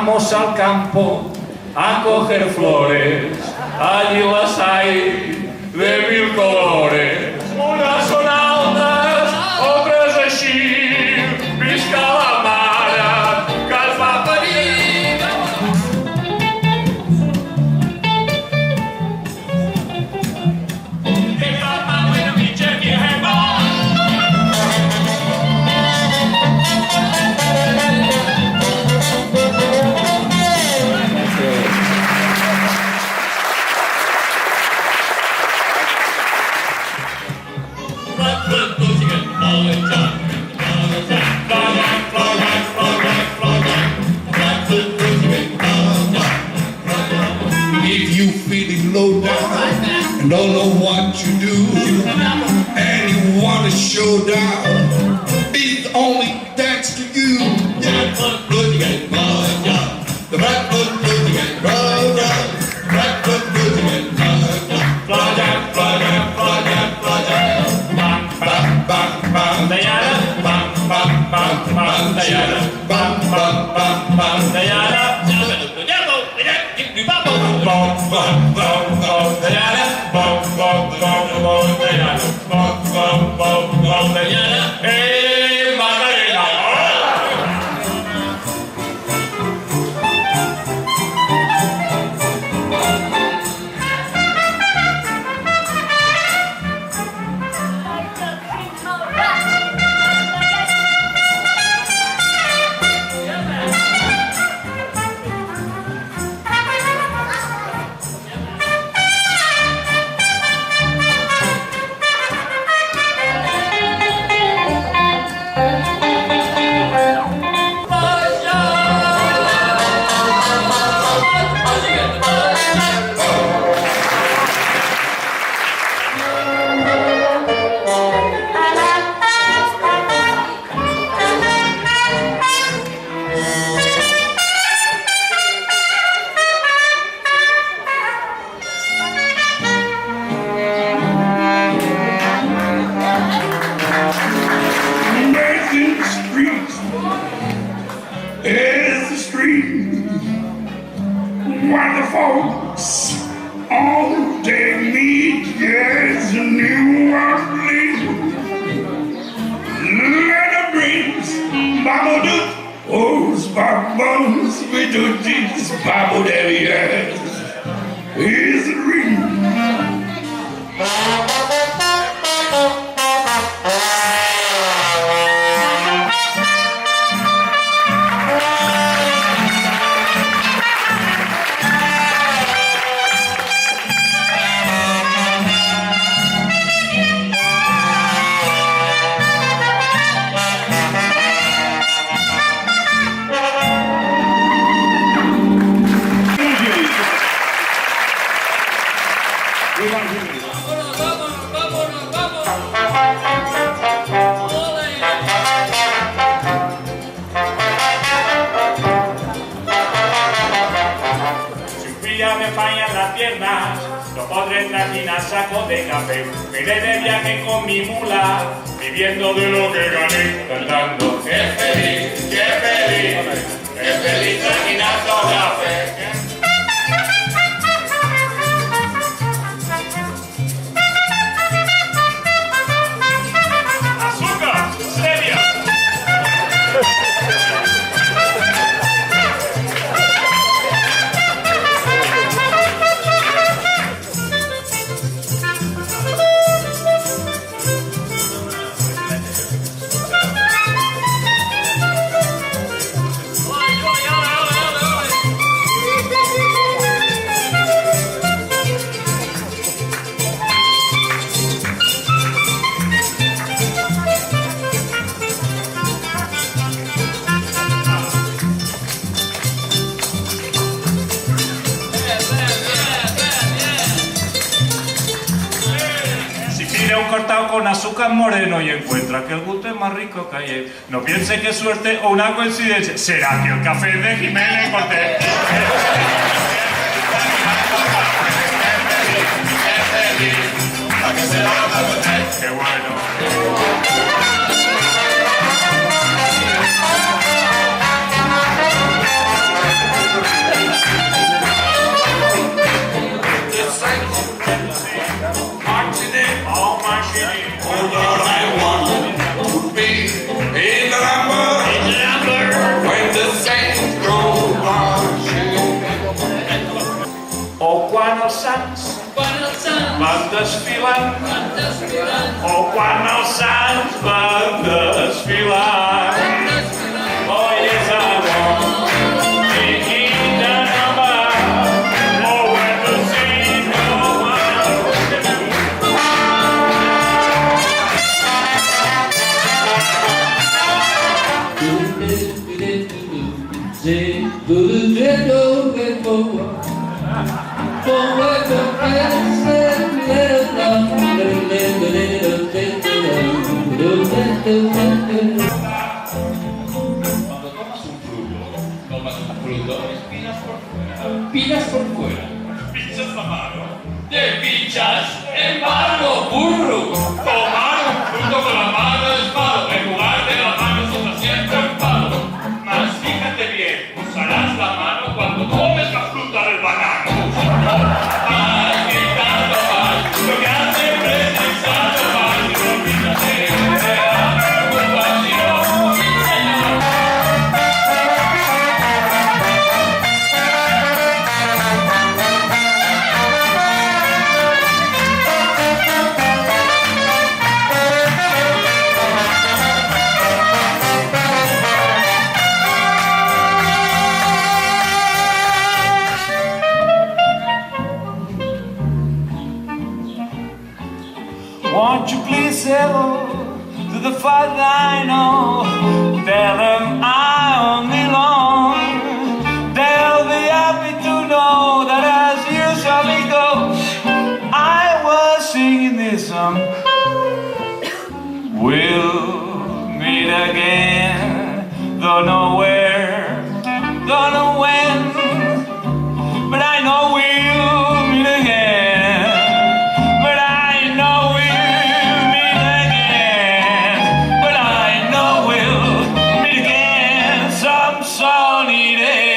vamos al campo a coger flores, allí las hay de mil colores. Unas son altas, otras així, visca la mare que es va parir. If you feeling low down and don't know what to do, and you want to show down, it's only thanks to you. Blackfoot Blues Mafia, the Blackfoot Blues Mafia, Blackfoot Blues Mafia, Flagger, Flagger, Flagger, Flagger, bam, bam, bam, bam, Diana, bam, bam, bam, bam, Diana, bam, bam, bam, bam, Diana. Bom, bom, bom, bom, Diana, bom, bom, bom, bom, Diana, bom, bom, bom, bom, Diana, hey, Macarena. Is the street where the folks all day meet? Yes, a New Orleans. Let the breeze bubble do. Oh, bones, we do this bubble there, yes. Is the ring. Me fallan las piernas, no podré trajinar saco de café. Me iré de viaje con mi mula, viviendo de lo que gané, cantando. ¡Qué feliz, qué feliz, qué feliz trajinando café! ¡Azúcar! ¡Seria! Un cortado con azúcar moreno y encuentra que el gusto es más rico que ayer. No piense que es suerte o una coincidencia. ¿Será que el café es de Jiménez Cortés? ¡Qué bueno! Marching in, all marching in. oh Lord, I want to be in the number when the saints go marching. O quan els sants van desfilant, o quan els sants van desfilant, oi és amor, singing the number, oh when the saints go marching. Cuando tomas un fruto, espinas por fuera. Pinchas la mano. Te pinchas en mano, burro. Tomar un fruto con la mano es malo, en lugar de la mano se usa siempre un palo. Mas fíjate bien, usarás la mano cuando tomes la fruta del banano. Más gritando más, lo que hace precisando más, y no olvídate de la preocupación, sí señor. Won't you please hello to the father I know? Tell him I only long. They'll be happy to know that as usually goes, I was singing this song. We'll meet again, don't know where, don't know when, but I know we'll meet again. But I know we'll meet again. But I know we'll meet again some sunny day.